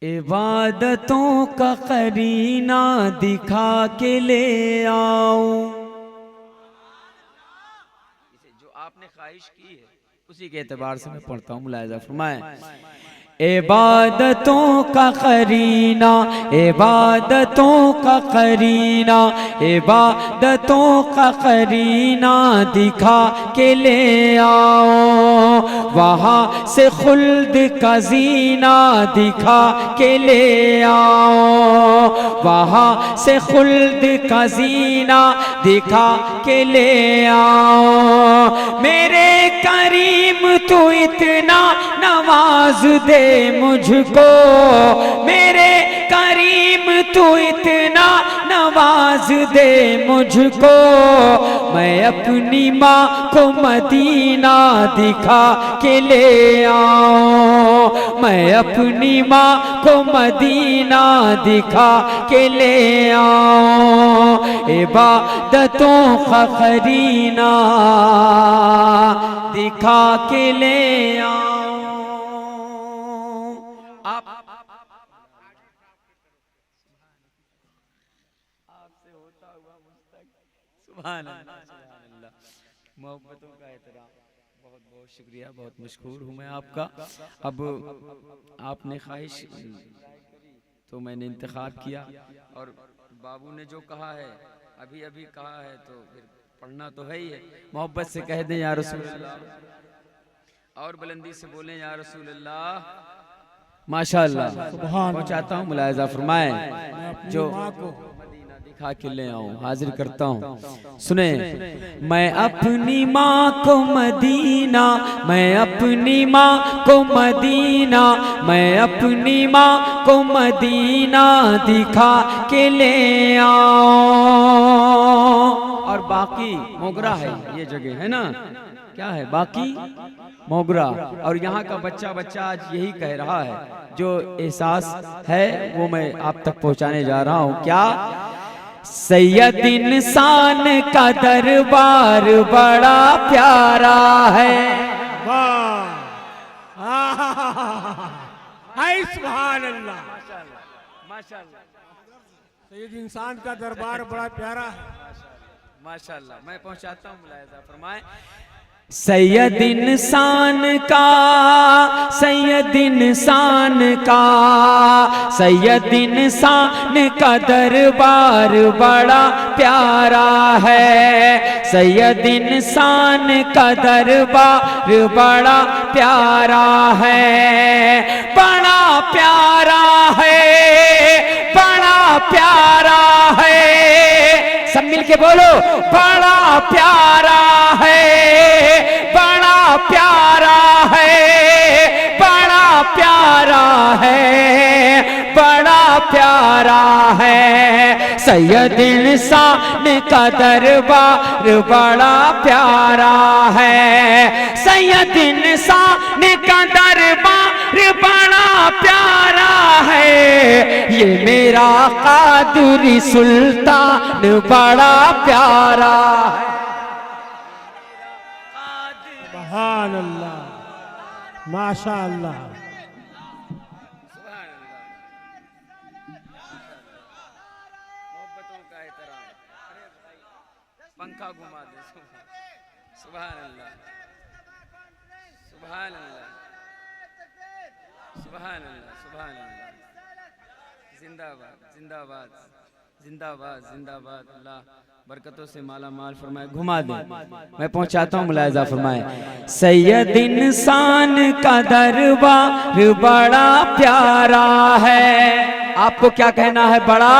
عبادتوں کا قرینہ دکھا کے لے آؤ. جو آپ نے خواہش کی ہے اسی کے اعتبار سے میں پڑھتا ہوں. ملاحظہ فرمائیں. عبادتوں کا قرینہ، عبادتوں کا قرینہ، عبادتوں کا قرینہ دکھا کے لے آؤ. وہاں سے خلد کا زینہ دکھا کے لے آؤ. وہاں سے خلد کا زینہ دکھا کے لے آؤ. میرے کریم تو اتنا نواز دے مجھ کو، میرے کریم تو اتنا نواز دے مجھ کو. میں اپنی ماں کو مدینہ دکھا کے لے آؤں. میں اپنی ماں کو مدینہ دکھا کے لے آؤں. عبادتوں کا قرینہ دکھا کے لے آؤں. آپ سے ہوتا ہوا مستقبل. سبحان اللہ. محبتوں کا احترام. بہت بہت شکریہ. بہت مشکور ہوں میں آپ کا. اب آپ نے خواہش تو میں نے انتخاب کیا، اور بابو نے جو کہا ہے ابھی ابھی کہا ہے تو پھر پڑھنا تو ہے ہی ہے. محبت سے کہہ دیں یا رسول اللہ، اور بلندی سے بولیں یا رسول اللہ. ماشاءاللہ. پہنچاتا ہوں. ملاحظہ فرمائیں. جو مدینہ دکھا کے لے آؤں حاضر کرتا ہوں. سنیں. میں اپنی ماں کو مدینہ، میں اپنی ماں کو مدینہ، میں اپنی ماں کو مدینہ دکھا کے لے آؤں. اور باقی موگرا ہے یہ جگہ ہے نا. کیا ہے باقی؟ موگرا. اور یہاں کا بچہ آج یہی کہہ رہا ہے. جو احساس ہے وہ میں آپ تک پہنچانے جا رہا ہوں. کیا؟ سید انسان کا دربار بڑا پیارا ہے. سبحان اللہ. سید انسان کا دربار بڑا پیارا ہے. ماشاءاللہ. میں پہنچاتا ہوں. ملاحظہ فرمائیں. سید انسان کا، سید انسان کا، سید انسان کا دربار بڑا پیارا ہے. سید انسان کا دربار بڑا پیارا ہے. بڑا پیارا ہے، بڑا پیارا ہے. سب مل کے بولو. بڑا پیارا ہے، بڑا پیارا ہے، بڑا پیارا ہے، بڑا پیارا ہے. سید انسان کا دربار بڑا پیارا ہے. سید انسان کا دربار بڑا پیارا ہے. یہ میرا قادری سلطان بڑا پیارا ہے. سبحان اللہ. ماشاء اللہ. محبتوں کا احترام. پنکھا گھما دے. سبحان اللہ. سبحان اللہ. سبحان اللہ. سبحان اللہ. زندہ باد، زندہ باد، زندہ باد، زندہ باد. اللہ برکتوں سے مالا مال فرمائے. گھما دیں. میں پہنچاتا ہوں. ملاحظہ فرمائے. سید انسان کا دربار بڑا پیارا ہے. آپ کو کیا کہنا ہے؟ بڑا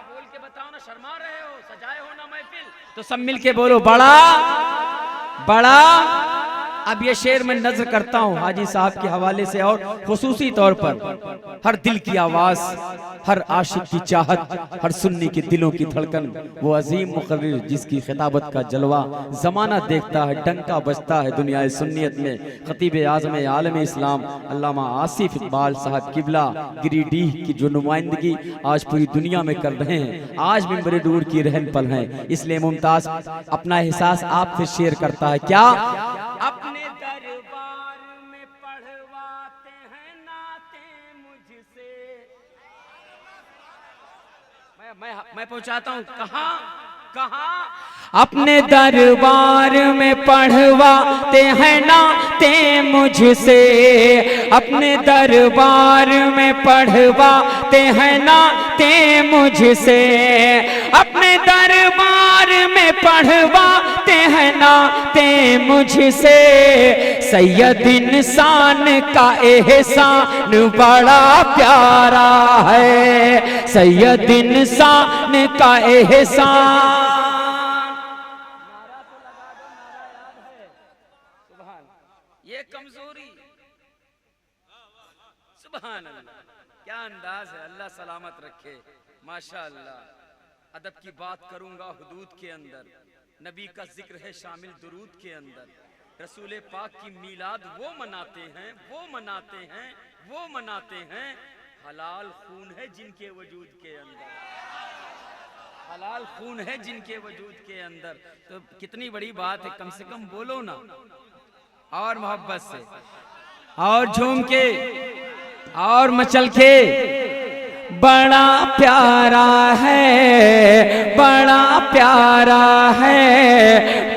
بول کے بتاؤ نا. شرما رہے ہو؟ سجائے ہو نا محفل تو سب مل کے بولو. بڑا بڑا. اب یہ شعر میں نظر کرتا ہوں حاجی صاحب کے حوالے سے، اور خصوصی طور پر ہر دل کی آواز، ہر عاشق کی چاہت، ہر سنی کے دلوں کی دھڑکن. وہ عظیم مقرر جس کی خطابت کا جلوہ زمانہ دیکھتا ہے، ڈنکا بجتا ہے دنیا سنیت میں. خطیب اعظم عالم اسلام علامہ آصف اقبال صاحب قبلہ گریڈیہ کی جو نمائندگی آج پوری دنیا میں کر رہے ہیں، آج منبر نور کی رہن پل ہیں. اس لیے ممتاز اپنا احساس آپ سے شیئر کرتا ہے. کیا؟ اپنے دربار میں پڑھواتے ہیں نعتیں میں پہنچاتا ہوں کہاں اپنے دربار میں پڑھواتے ہیں نعتیں مجھ سے، اپنے دربار میں پڑھواتے ہیں نعتیں مجھ سے، اپنے دربار میں پڑھواتے ہیں نعتیں مجھ سے، سید انسان کا احسان بڑا پیارا ہے، سید انسان کا احسان۔ یہ کمزوری، سبحان اللہ، کیا انداز ہے، اللہ سلامت رکھے، ماشاءاللہ۔ ادب کی بات کروں گا حدود کے اندر، نبی کا ذکر ہے شامل درود کے اندر، رسول پاک کی میلاد وہ مناتے ہیں، وہ مناتے ہیں، وہ مناتے ہیں، حلال خون ہے جن کے وجود کے اندر، حلال خون ہے جن کے وجود کے اندر۔ تو کتنی بڑی بات ہے، کم سے کم بولو نا، اور محبت سے، اور جھوم کے، اور مچل کے، بڑا پیارا ہے، بڑا پیارا ہے،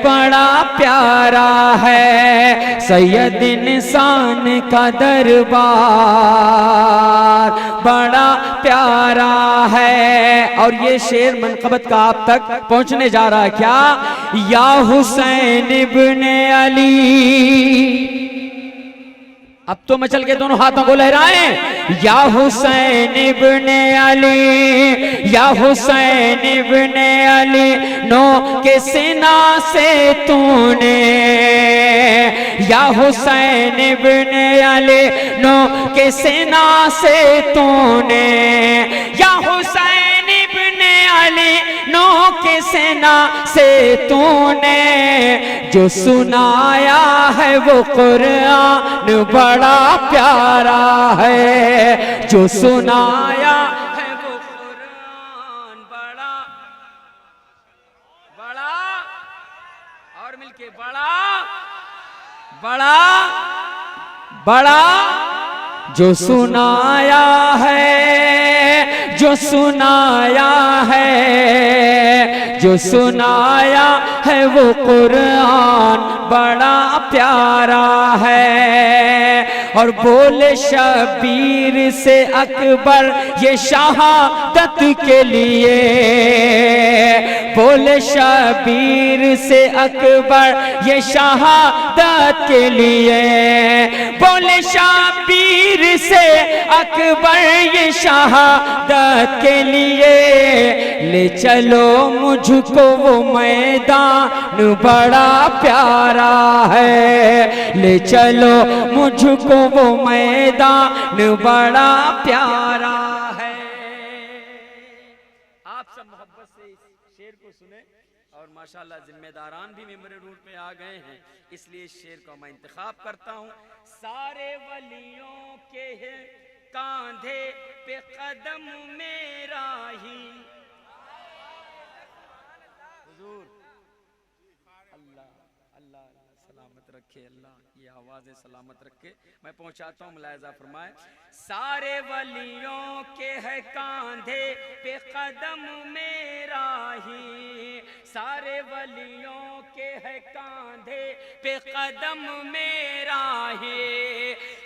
بڑا پیارا ہے، سید انسان کا دربار بڑا پیارا ہے۔ اور یہ شعر منقبت کا آپ تک پہنچنے جا رہا ہے، کیا؟ یا حسین ابن علی، اب تو مچل کے دونوں ہاتھوں کو لہرائیں، یا حسین ابن علی، یا حسین ابن علی، نو کے سینہ سے تو نے، یا حسین ابن علی، نو کے سینہ سے تو نے، یا حسین ابن علی، نو کے سینہ سے تو نے، جو سنایا ہے وہ قرآن بڑا پیارا ہے، جو سنایا ہے وہ قرآن بڑا بڑا، اور مل کے بڑا بڑا بڑا، جو سنایا ہے، جو سنایا ہے، جو سنایا ہے وہ قرآن بڑا پیارا ہے۔ اور بولے شبیر سے اکبر یہ شہادت کے لیے، بولے شبیر سے اکبر یہ شہادت کے لیے، بولے شبیر سے اکبر یہ شہادت کے لیے، لے چلو مجھ کو وہ میدان بڑا پیارا ہے، لے چلو مجھ کو وہ میدان بڑا پیارا ہے۔ آپ سب محبت سے اس شعر کو سنیں، اور ماشاءاللہ ذمہ داران بھی ممبر روڈ پہ آ گئے ہیں، اس لیے اس شعر کو میں انتخاب کرتا ہوں۔ سارے ولیوں کے ہیں کاندھے پہ قدم میرا ہی، حضور اللہ اللہ سلامت رکھے، اللہ یہ آوازیں سلامت رکھے، میں پہنچاتا ہوں، ملاحظہ فرمائے۔ سارے ولیوں کے ہے کاندھے پہ قدم میرا ہی، سارے ولیوں کے ہے کاندھے پہ قدم میرا ہی،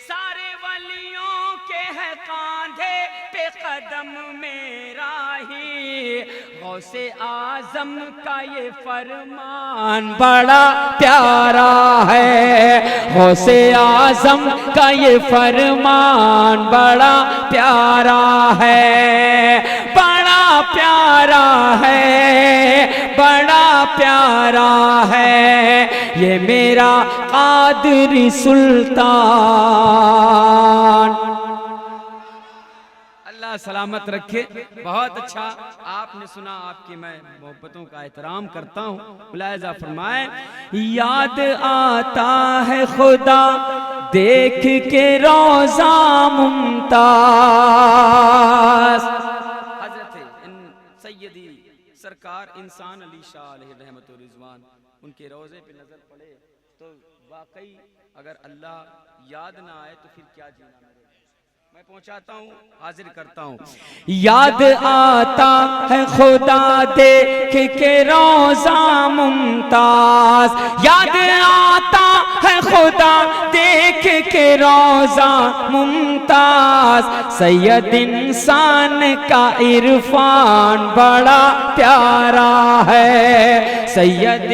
سارے ولیوں کے ہے کاندھے پہ قدم میرا ہی، غوث اعظم کا یہ فرمان بڑا پیارا ہے، غوث اعظم کا یہ فرمان بڑا پیارا ہے، بڑا پیارا ہے، بڑا پیارا ہے، یہ میرا قادری سلطان، اللہ سلامت رکھے۔ بہت اچھا آپ نے سنا، آپ کی میں محبتوں کا احترام کرتا ہوں، ملاحظہ فرمائیں۔ یاد آتا ہے خدا دیکھ کے روضہ ممتاز، حضرت سیدی سرکار انسان علی شاہ علیہ رحمت و رضوان، ان کے روضے پہ نظر پڑے تو واقعی اگر اللہ یاد نہ آئے تو پھر کیا جینا میرے، میں پہنچاتا ہوں حاضر کرتا ہوں یاد آتا ہے خدا دیکھ کے روضہ ممتاز یاد آتا ہے خدا دیکھ کے روضہ ممتاز سید انسان کا عرفان بڑا پیارا ہے سید